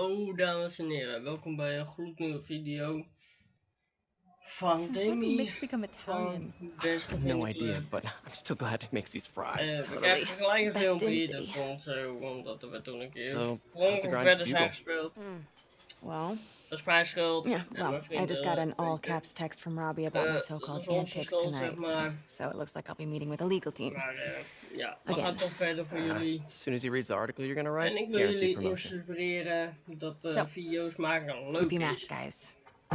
Hallo dames en heren, welkom bij een gloednieuwe video van Since when did Demi Mix become van Italian? Best of No Indie idea, Club. but I'm still glad he makes these fries. We Totally. krijgen gelijk een Best filmpje, in dat city. komt zo, omdat we toen een keer So, per how's the ongeluk grind verder for zijn Bugle? gespeeld. Well, Dat is mijn schuld. yeah, en well, mijn I vrienden, just got an weet je. all-caps text from Robbie about my Dat so-called is onze antics schuld, zeg tonight. maar. So it looks like I'll be meeting with a legal team. Maar ja, we Again. gaan toch verder voor jullie. As soon as he reads the article you're gonna write, En ik wil guaranteed jullie promotion. inspireren dat Zo. video's maken Keep leuk your mask, is. guys.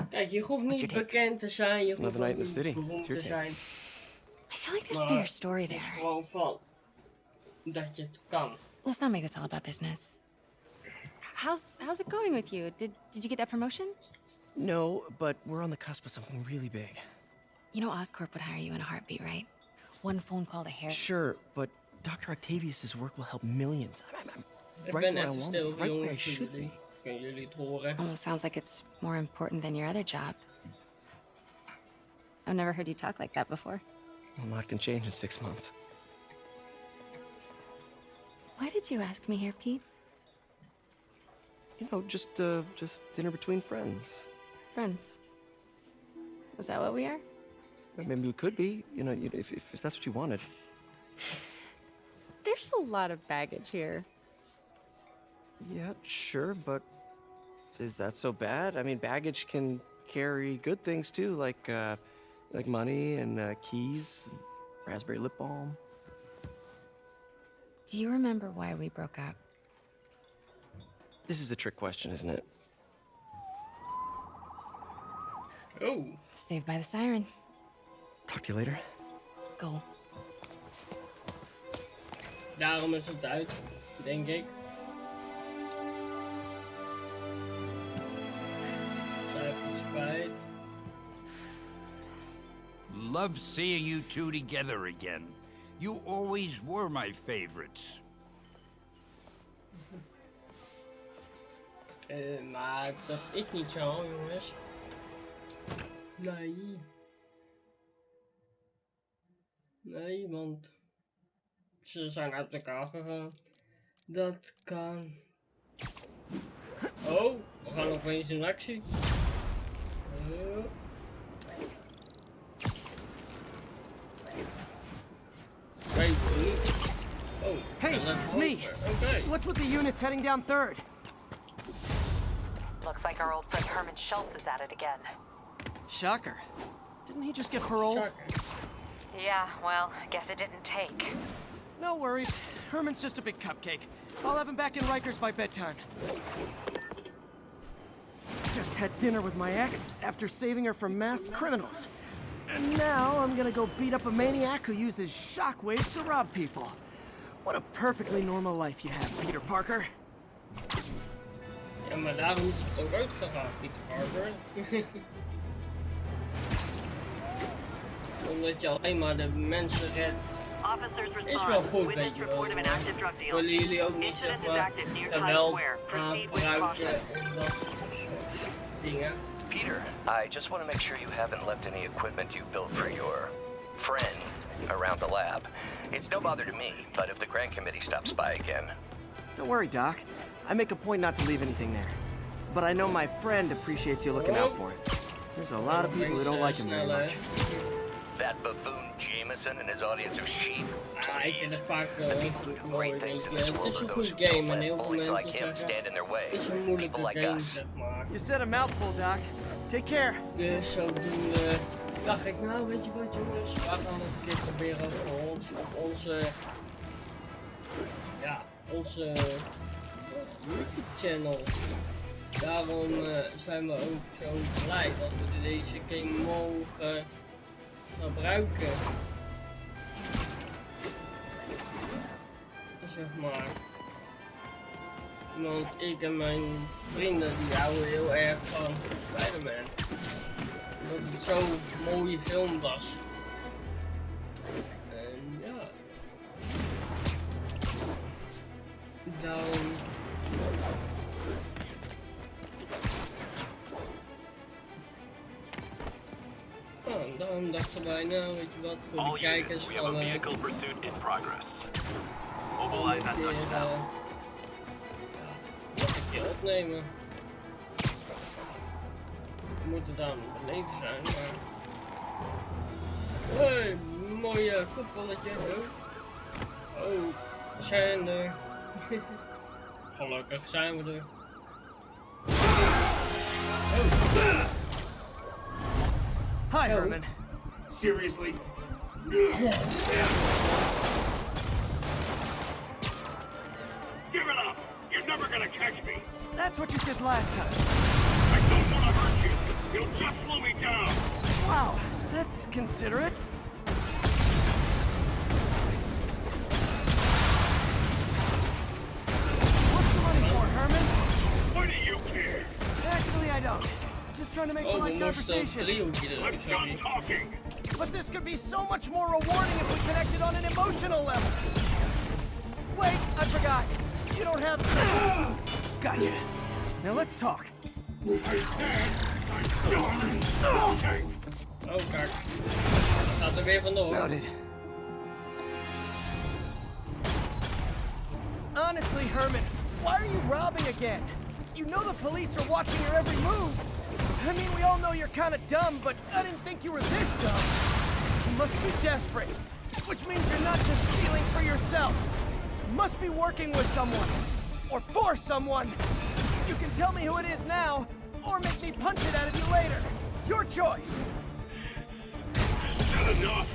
Kijk, je hoeft What's niet your take? bekend te zijn, je It's hoeft another ook night in the niet city. beroemd It's your te take. zijn. I feel like there's a Maar bigger story het is there. gewoon van dat je het kan. Let's not make this all about business. How's it going with you? Did you get that promotion? No, but we're on the cusp of something really big. You know Oscorp would hire you in a heartbeat, right? One phone call to Harry. Sure, but Dr. Octavius's work will help millions. I'm Ik right ben where I even want, stil, right where I jongens, voor should jullie. be. Kunnen jullie het horen? Almost sounds like it's more important than your other job. I've never heard you talk like that before. A lot can change in 6 months. Why did you ask me here, Pete? You know, just dinner between friends. Friends. Is that what we are? Maybe we could be, you know, if that's what you wanted. There's a lot of baggage here. Yeah, sure, but is that so bad? I mean, baggage can carry good things too, like money and keys, and raspberry lip balm. Do you remember why we broke up? This is a trick question, isn't it? Oh, Saved by the siren. Talk to you later. Go. daarom is het uit, denk ik. Even spijt. Love seeing you two together again. You always were my favorites. Maar dat is niet zo, jongens. Nee. Nee, want ze zijn uit elkaar gegaan. Dat kan. Oh, we gaan opeens in actie. Wait, oh, Hey, it's me. Okay. What's with the units heading down third? Looks like our old friend Herman Schultz is at it again. Shocker. Didn't he just get paroled? Shocker. Yeah, well, I guess it didn't take. No worries. Herman's just a big cupcake. I'll have him back in Rikers by bedtime. Just had dinner with my ex after saving her from masked criminals. And now I'm gonna go beat up a maniac who uses shockwaves to rob people. What a perfectly normal life you have, Peter Parker. Ja, maar daarom is het ook uitgegaan, Peter Parker. Omdat je alleen maar de mensen redt. Is wel goed, weet je wel. Willen jullie ook niet, zeg maar, geweld gebruiken en dat soort dingen? Peter, I just want to make sure you haven't left any equipment you built for your friend around the lab. It's no bother to me, but if the grant committee stops by again... Don't worry, Doc. I make a point not to leave anything there. But I know my friend appreciates you looking out for it. There's a lot of people who don't like him very much. That buffoon Jameson and his audience of sheep? Ah, ik vind het Parker The heel people who goed do mooi, great things weet in je. this Het world is are een those goed who game don't en let heel veel bullies mensen like him zeggen, stand in their way. het is een People moeilijke like game, us. zeg maar. You said a mouthful, Doc. Take care. Dus zodoende dacht ik, nou weet je wat jongens, we gaan het een keer proberen voor ons, op onze, ja, onze YouTube channel. Daarom zijn we ook zo blij dat we deze game mogen gebruiken. Zeg maar. Want ik en mijn vrienden die houden heel erg van Spider-Man. Dat het zo'n mooie film was. En ja. Dan. Oh, dan dachten wij, nou weet je wat, voor de kijkers gaan we een keer, wat ik je opnemen. We moeten daar nog beneden zijn, maar... Hoi, mooie voetballetje. Oh, we zijn er. Gelukkig zijn we er. Hi, Herman. Seriously? Give it up! You're never gonna catch me! That's what you said last time. I don't want to hurt you! You'll just slow me down! Wow, that's considerate. What's the money for, Herman? Why do you care? Actually, I don't. Just trying to make Oh, we polite moesten een conversation. driehoekje I'm erin, done sorry. talking! But this could be so much more rewarding if we connected on an emotional level. Wait, I forgot. You don't have... Gotcha. Now let's talk. I said I'm done talking! Oh, kijk. Dat gaat er weer vandoor. Noted. Honestly, Herman, why are you robbing again? You know the police are watching your every move. I mean, we all know you're kind of dumb, but I didn't think you were this dumb. You must be desperate, which means you're not just stealing for yourself. You must be working with someone, or for someone. You can tell me who it is now, or make me punch it out of you later. Your choice. Not enough!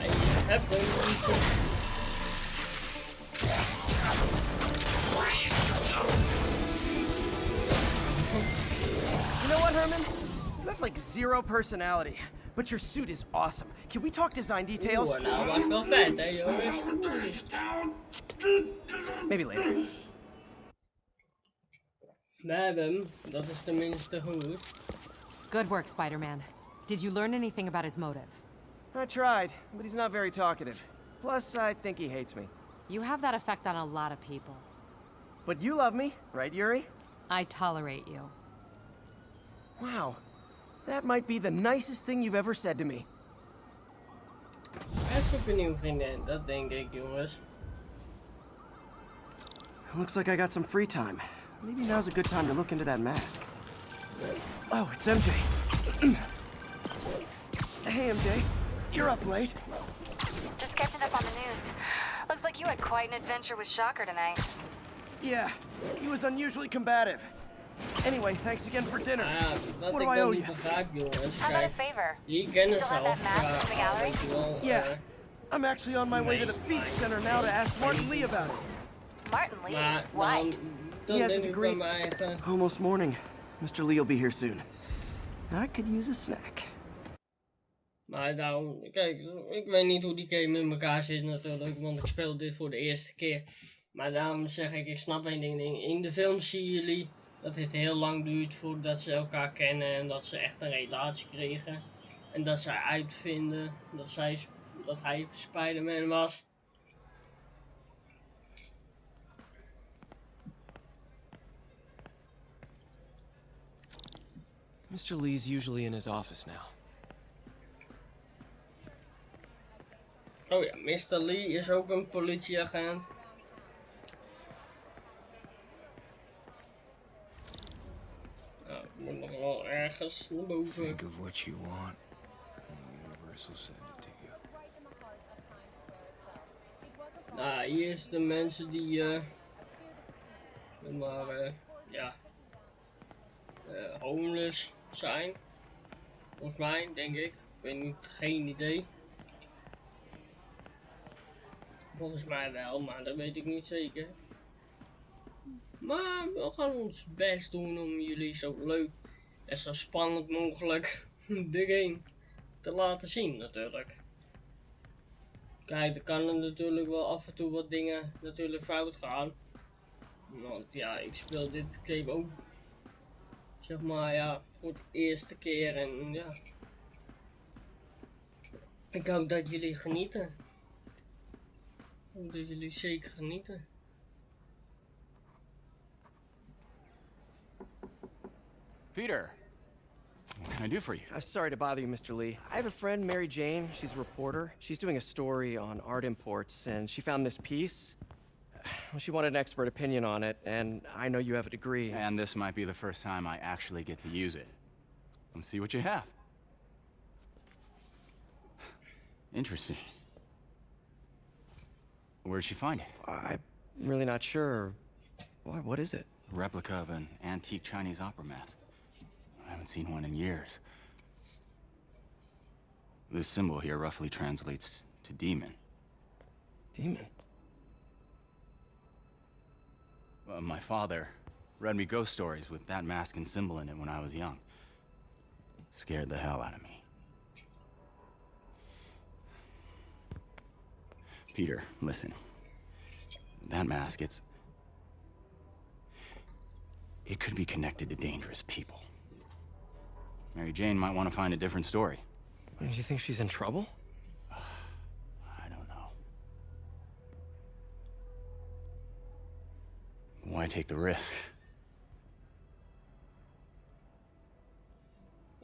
I heb hem niet. You know what, Herman? You have like zero personality, but your suit is awesome. Can we talk design details? Oeh, nou was wel vet, hè jongens. Maybe later. We hebben hem, dat is tenminste goed. Good work, Spider-Man. Did you learn anything about his motive? I tried, but he's not very talkative. Plus, I think he hates me. You have that effect on a lot of people. But you love me, right, Yuri? I tolerate you. Wow. That might be the nicest thing you've ever said to me. Hij zoekt een nieuwe vriendin, dat denk ik jongens. Looks like I got some free time. Maybe now's a good time to look into that mask. Oh, it's MJ. Hey, MJ. You're up late. Just catching up on the news. Looks like you had quite an adventure with Shocker tonight. Yeah, he was unusually combative. Anyway, thanks again for dinner. Ah, wat What ik do I dan owe niet you? begrijp jongens, How about a kijk. favor? Die kennen Still ze have al, that mask in the gallery? weet je wel, Yeah, I'm actually on my way to the nee. Feast Center now to ask Martin Lee about it. Martin Lee? maar Why? dan He has a denk ik degree. bij mijn eigen... Almost morning. Mr. Lee will be here soon. I could use a snack. Maar daarom, kijk, ik weet niet hoe die game in elkaar zit natuurlijk, want ik speel dit voor de eerste keer. Maar daarom zeg ik snap één ding. In de film zien jullie dat het heel lang duurt voordat ze elkaar kennen en dat ze echt een relatie kregen. En dat zij uitvinden dat hij Spider-Man was. Mr. Lee's usually in his office now. Oh ja, Mr. Lee is ook een politieagent. Nou, ik moet nog wel ergens naar boven. Think of what you want, and the universe will send it to you. Nou, hier is de mensen die, homeless zijn. Volgens mij, denk ik. Ik weet niet, geen idee. Volgens mij wel, maar dat weet ik niet zeker. Maar we gaan ons best doen om jullie zo leuk en zo spannend mogelijk erin te laten zien natuurlijk. Kijk, er kan er natuurlijk wel af en toe wat dingen natuurlijk fout gaan. Want ja, ik speel dit game ook, zeg maar ja, voor de eerste keer en ja. Ik hoop dat jullie genieten. Ik hoop dat jullie zeker genieten. Peter, what can I do for you? Sorry to bother you, Mr. Lee. I have a friend, Mary Jane. She's a reporter. She's doing a story on art imports, and she found this piece. Well, she wanted an expert opinion on it, and I know you have a degree. And this might be the first time I actually get to use it. Let's see what you have. Interesting. Where'd she find it? I'm really not sure. What is it? A replica of an antique Chinese opera mask. I haven't seen one in years. This symbol here roughly translates to demon. Demon? My father read me ghost stories with that mask and symbol in it when I was young. Scared the hell out of me. Peter, listen. That mask, it could be connected to dangerous people. Mary Jane might want to find a different story. Do you think she's in trouble? I don't know. Why take the risk?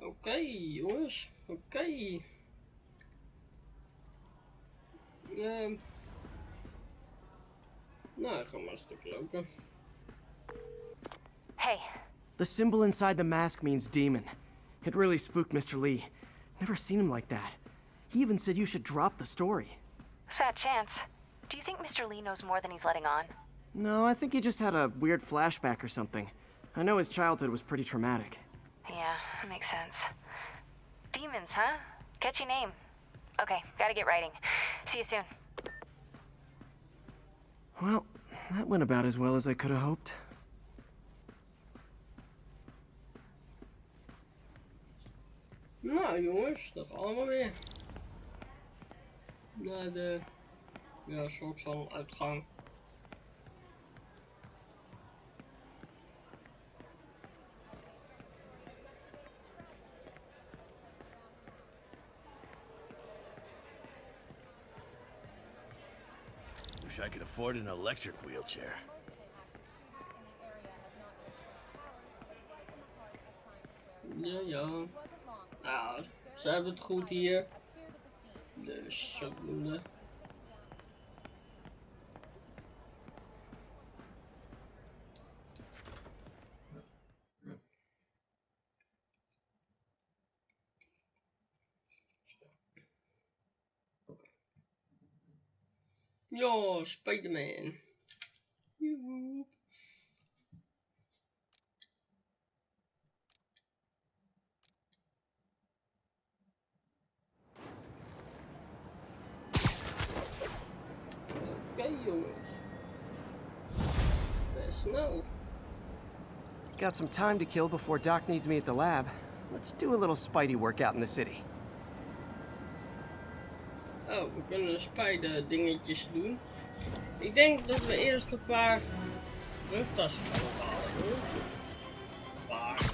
Oké, jongens. Oké. Nou, ga maar een stuk lopen. Hey, The symbol inside the mask means demon. It really spooked Mr. Lee. Never seen him like that. He even said you should drop the story. fat chance. Do you think Mr. Lee knows more than he's letting on? No, I think he just had a weird flashback or something. I know his childhood was pretty traumatic. Yeah, makes sense. Demons, huh? Catchy name. Okay, gotta get writing. See you soon. Well, that went about as well as I could have hoped. Nou jongens, dat gaan we weer. Naar de soort van uitgang. Wish I could afford an electric wheelchair. Ja. Nou, ze hebben het goed hier. Dus zodoende. Ja, Spider-Man. Joehoe. Oké jongens. Best snel. Got some time to kill before Doc needs me at the lab. Let's do a little Spidey workout in the city. Oh, we kunnen spijder dingetjes doen. Ik denk dat we eerst een paar rugtassen gaan halen, jongens. Een paar.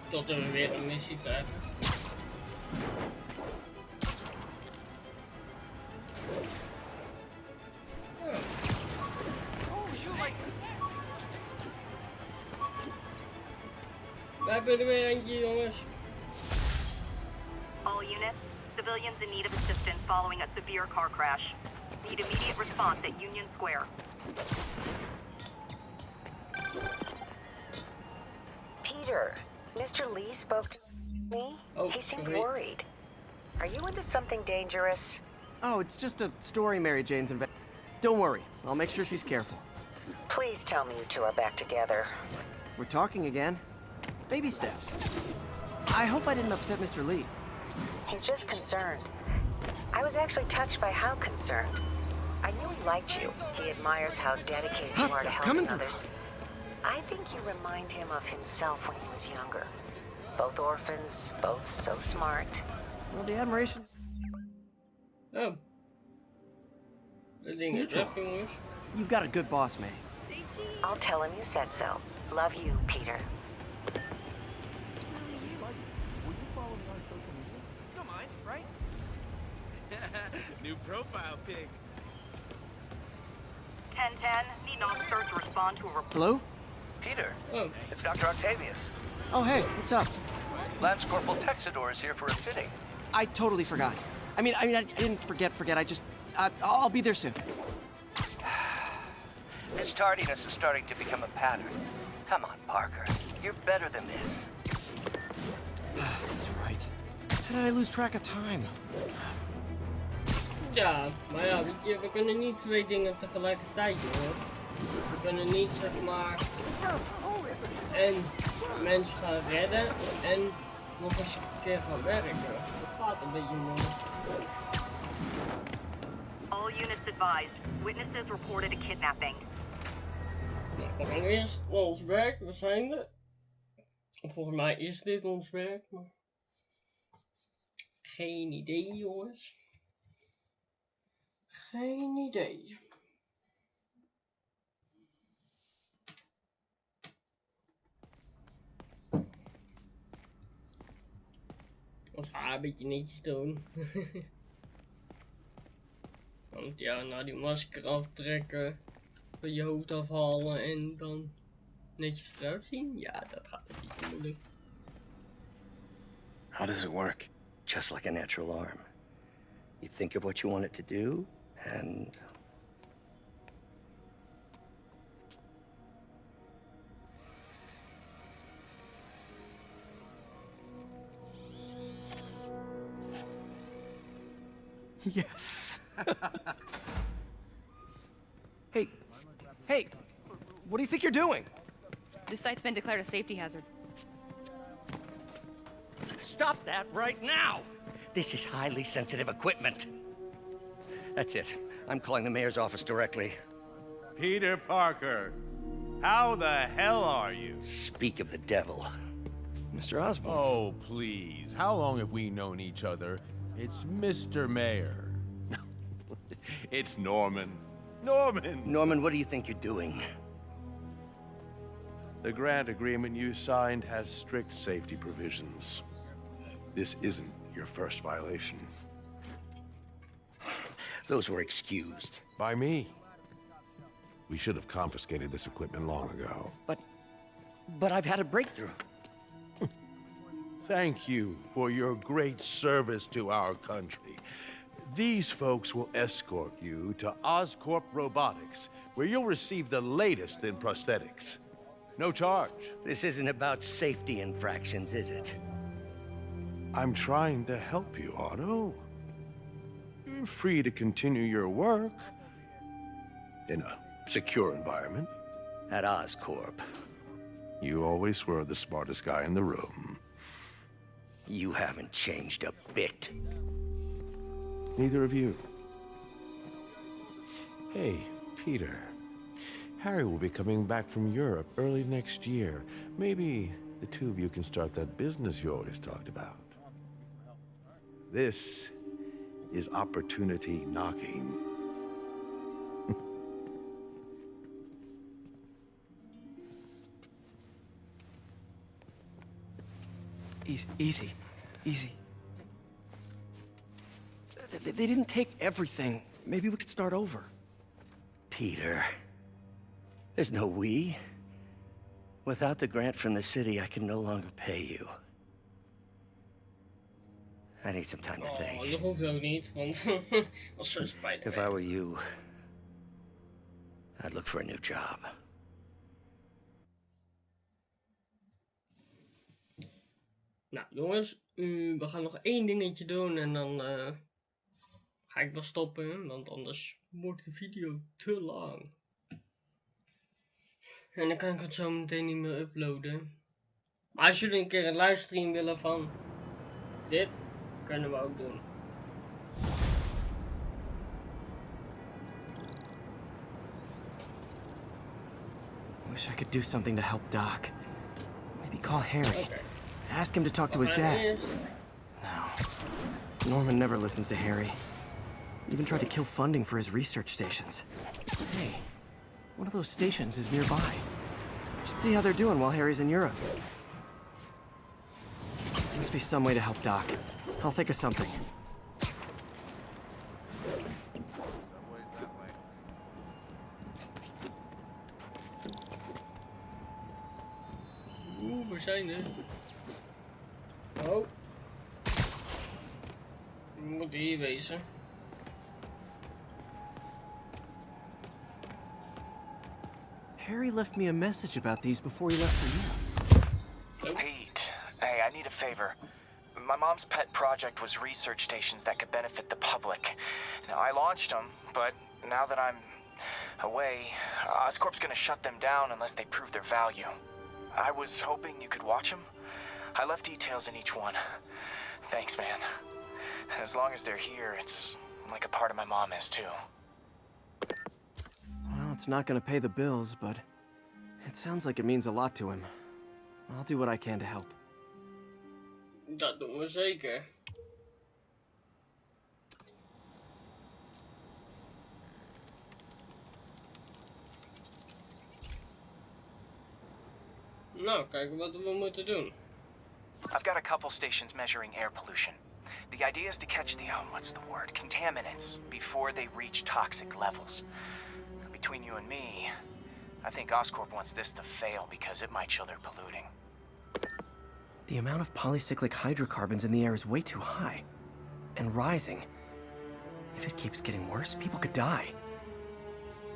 Tot we weer een missie treffen. We hebben er weer eentje, jongens. All units, civilians in need of assistance following a severe car crash. Need immediate response at Union Square. Peter, Mr. Lee spoke to me. Oh, he seemed sorry. worried. Are you into something dangerous? Oh, it's just a story Mary Jane's invented. Don't worry, I'll make sure she's careful. Please tell me you two are back together. We're talking again. Baby steps. I hope I didn't upset Mr. Lee. He's just concerned. I was actually touched by how concerned. I knew he liked you. He admires how dedicated you Hot are to stuff helping coming through. others. I think you remind him of himself when he was younger. Both orphans, both so smart. Well, the admiration... Oh. Dat ding is weg, jongens. You've got a good boss, May. I'll tell him you said so. Love you, Peter. Don't mind, right? New profile pic. 1010, need an officer to respond to a report. Hello? Peter, Oh. it's Dr. Octavius. Oh, hey, what's up? Lance Corporal Texador is here for a fitting. I totally forgot. I didn't forget. I just... I'll be there soon. This tardiness is starting to become a pattern. Come on, Parker. You're better than this. That's right. How did I lose track of time? Ja, maar ja, weet je, we kunnen niet twee dingen tegelijkertijd, jongens. We kunnen niet, zeg maar, en mensen gaan redden en nog eens een keer gaan werken. Dat gaat een beetje moeilijk. All units advised. Witnesses reported a kidnapping. Nou, we gaan eerst naar ons werk, we zijn er. Volgens mij is dit ons werk, maar... Geen idee, jongens. Geen idee. Ons haar een beetje netjes doen. Want ja, nou die masker aftrekken, van je hoofd afhalen en dan netjes eruit zien. Ja, dat gaat een beetje moeilijk. How does it work? Just like a natural arm. You think of what you want it to do, and... Yes. Hey, what do you think you're doing? This site's been declared a safety hazard. Stop that right now! This is highly sensitive equipment. That's it. I'm calling the mayor's office directly. Peter Parker, how the hell are you? Speak of the devil. Mr. Osborn. Oh, please. How long have we known each other? It's Mr. Mayor. It's Norman. Norman! Norman, what do you think you're doing? The grant agreement you signed has strict safety provisions. This isn't your first violation. Those were excused. By me. We should have confiscated this equipment long ago. But I've had a breakthrough. Thank you for your great service to our country. These folks will escort you to Oscorp Robotics, where you'll receive the latest in prosthetics. No charge. This isn't about safety infractions, is it? I'm trying to help you, Otto. You're free to continue your work in a secure environment. At Oscorp. You always were the smartest guy in the room. You haven't changed a bit. Neither of you. Hey, Peter. Harry will be coming back from Europe early next year. Maybe the two of you can start that business you always talked about. This is opportunity knocking. Easy. They didn't take everything. Maybe we could start over. Peter. There's no we. Without the grant from the city, I can no longer pay you. I need some time to think. Dat hoeft ook niet, want dat is zo spijtig. If I were you, I'd look for a new job. Nou jongens, we gaan nog één dingetje doen en dan ga ik wel stoppen, want anders wordt de video te lang. En dan kan ik het zo meteen niet meer uploaden. Maar als jullie een keer een livestream willen van dit, kunnen we ook doen. Wish I could do something to help Doc. Maybe call Harry. Okay. Ask him to talk to his dad. No. Norman never listens to Harry. Even tried to kill funding for his research stations. Hey, one of those stations is nearby. Should see how they're doing while Harry's in Europe. Must be some way to help Doc. I'll think of something. We zijn er. Oh. We moeten hier wezen. Harry left me a message about these before he left for you. Pete, hey, I need a favor. My mom's pet project was research stations that could benefit the public. Now, I launched them, but now that I'm away, Oscorp's gonna shut them down unless they prove their value. I was hoping you could watch them. I left details in each one. Thanks, man. As long as they're here, it's like a part of my mom is, too. Well, it's not gonna pay the bills, but it sounds like it means a lot to him. I'll do what I can to help. Dat doen we zeker. Nou, kijken wat we moeten doen. I've got a couple stations measuring air pollution. The idea is to catch the, what's the word, contaminants before they reach toxic levels. Between you and me, I think Oscorp wants this to fail because it might show they're polluting. The amount of polycyclic hydrocarbons in the air is way too high. And rising. If it keeps getting worse, people could die.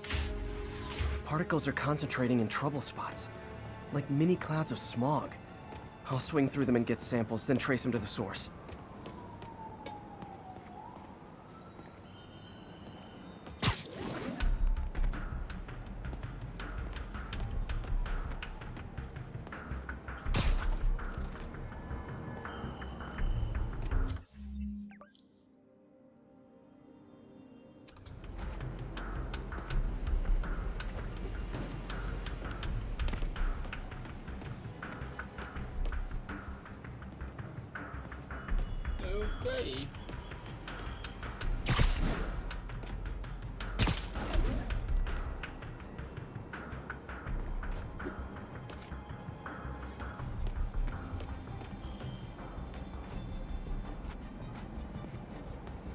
The particles are concentrating in trouble spots, like mini clouds of smog. I'll swing through them and get samples, then trace them to the source. Oké.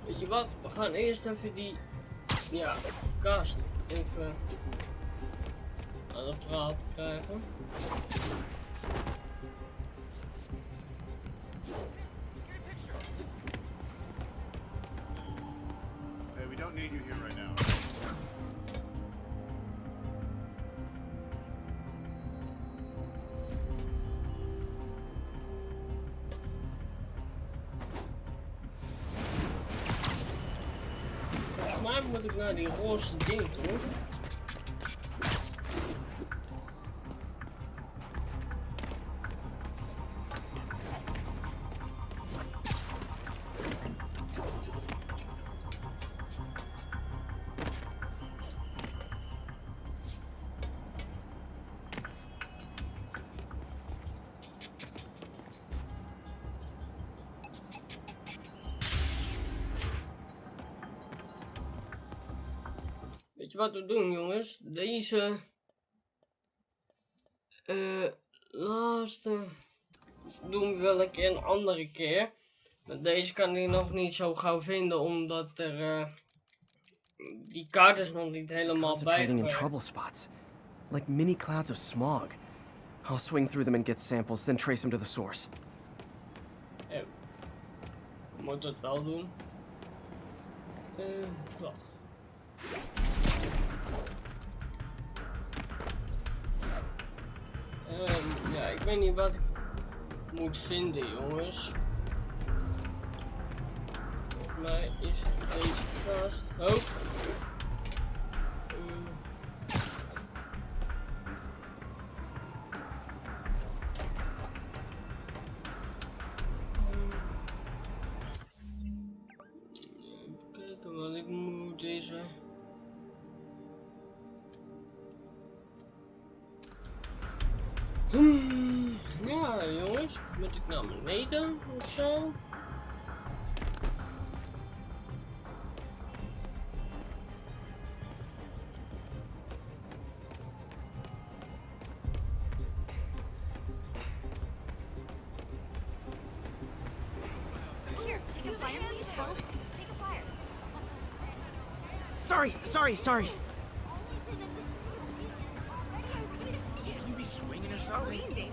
Weet je wat? We gaan eerst even die, ja, kast even aan de praat krijgen. Hey, we don't need you here right now. Volgens mij moet ik naar die roze ding toe. Weet je wat we doen, jongens? Deze laatste doen we wel een keer een andere keer. Maar deze kan ik nog niet zo gauw vinden, omdat er die kaart is nog niet helemaal Concentrating in bij. trouble spots, like mini clouds of smog. I'll swing through them and get samples, then trace them to the source. We moeten het wel doen. Wacht. Ja, ik weet niet wat ik moet vinden, jongens. Volgens mij is deze vast. Oh. Even kijken wat ik moet deze. Ja, jongens, moet ik naar beneden of zo? Here, take a fire, please, bro. Take a fire. Sorry. You be swinging or something?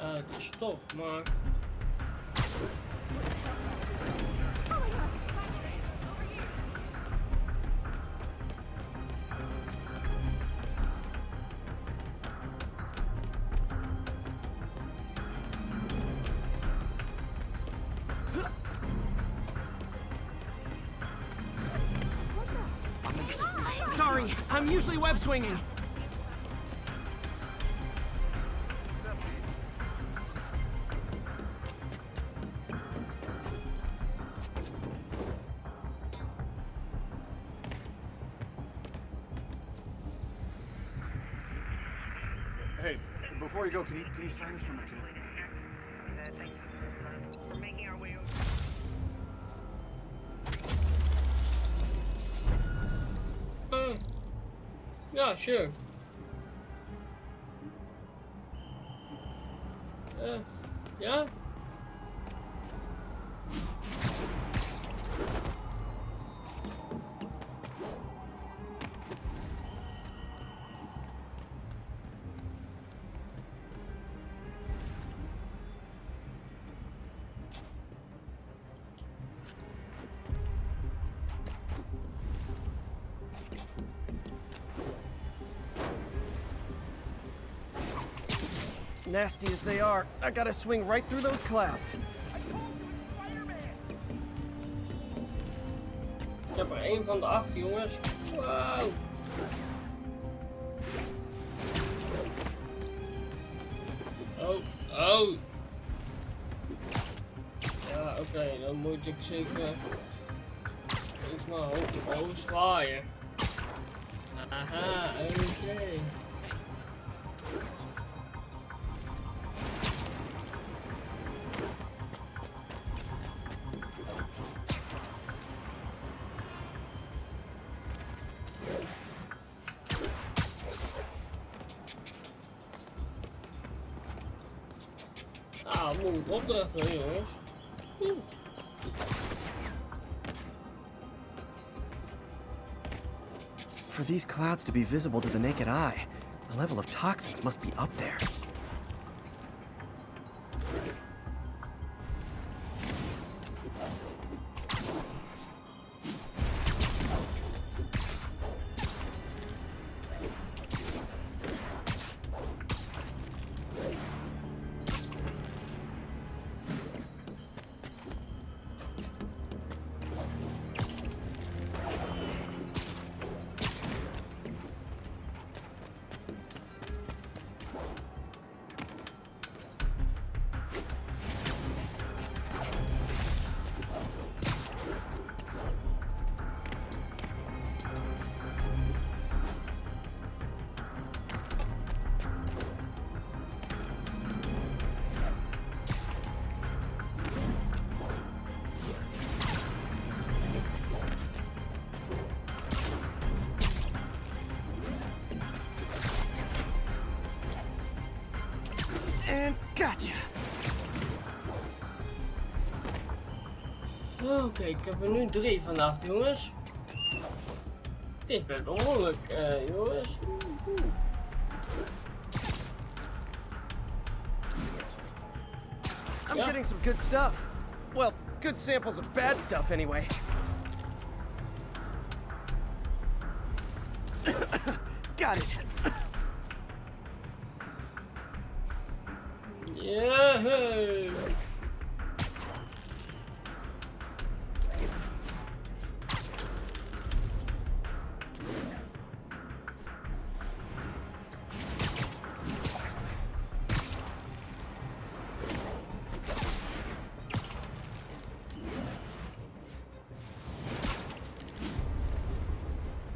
Het is tof, maar... Sorry, I'm usually web swinging. Hey, before you go, can you sign this for my kid? We're making our way over. Yeah, sure. Yeah. Nasty as they are, I gotta swing right through those clouds. Ik heb er één van de 8, jongens. Wow. Oh. Ja, oké, dan moet ik zeker... Ik maar hoog zwaaien. Aha, oké. Moet opdrachten, jongens. For these clouds to be visible to the naked eye, the level of toxins must be up there. And gotcha. Oké, ik heb er nu 3 van 8, jongens. Dit is best behoorlijk, jongens. I'm getting some good stuff. Well, good samples of bad stuff anyway. Got it. Yeah.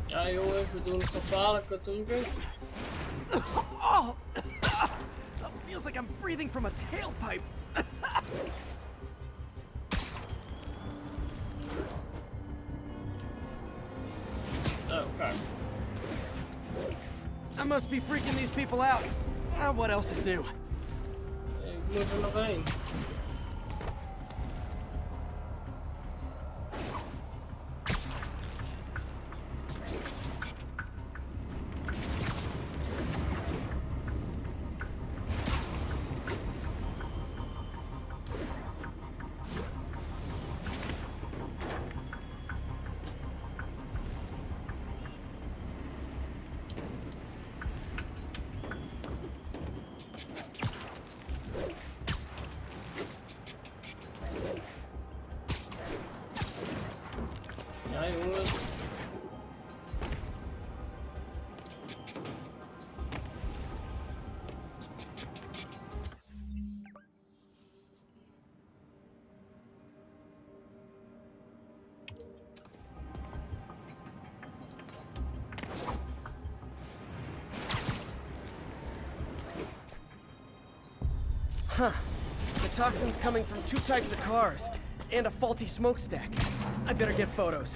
Ja jongens, we doen gevaarlijke trucken. Oh! Feels like I'm breathing from a tailpipe. Oh, okay. I must be freaking these people out. What else is new? Ik moet er nog één. Ja jongens. Huh. The toxin's coming from 2 types of cars, and a faulty smokestack. I better get photos.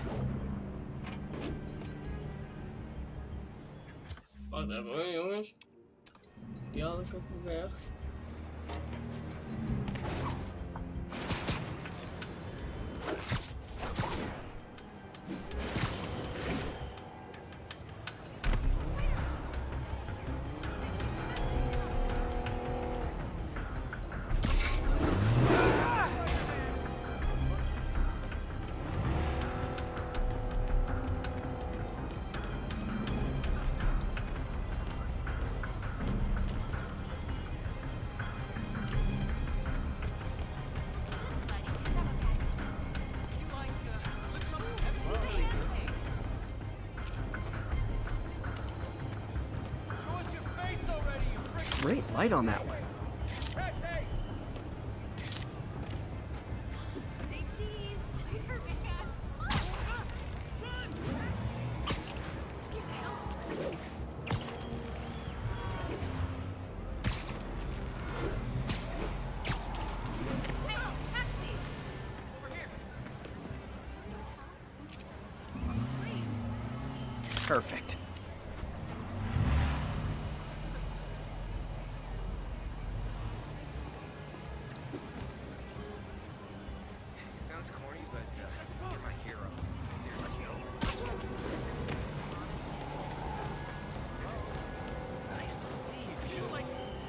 Wacht even hoor, jongens. Die had ik ook weer weg. Great light on that one. Perfect. Sounds corny, but you're my hero.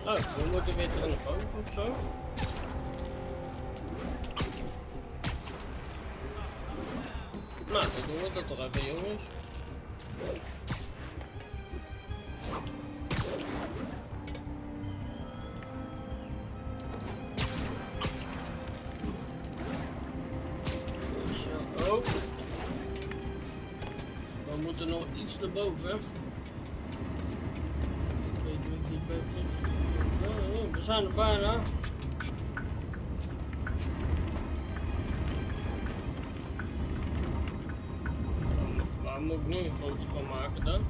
Oh, we moeten weer terug naar boven of zo. Nou, dan doen we dat toch even jongens. Zo. We moeten nog iets naar boven. Ik weet niet die boven is. Nee, we zijn er bijna. Waar moet ik nu een foto van maken dan?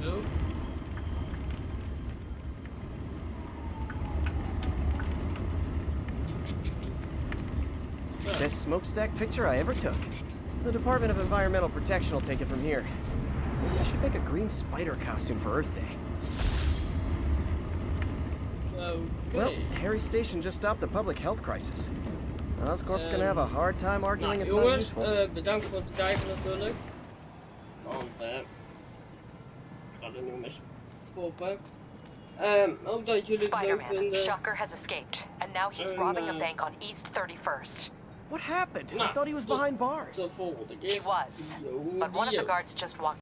Zo. Best smokestack picture I ever took. The Department of Environmental Protection will take it from here. Maybe I should make a green spider costume for Earth Day. Okay. Well, Harry Station just stopped a public health crisis. Oscorp's gonna have a hard time arguing it's not jongens, useful. bedankt voor het kijken natuurlijk. Want ik ga er nu mee poppen. Ook dat jullie het leuk Spider-Man, vinden. Shocker has escaped, and now he's robbing a bank on East 31st. What happened? I Nou, thought he was behind bars. De volgende keer. He was. But one of the guards just walked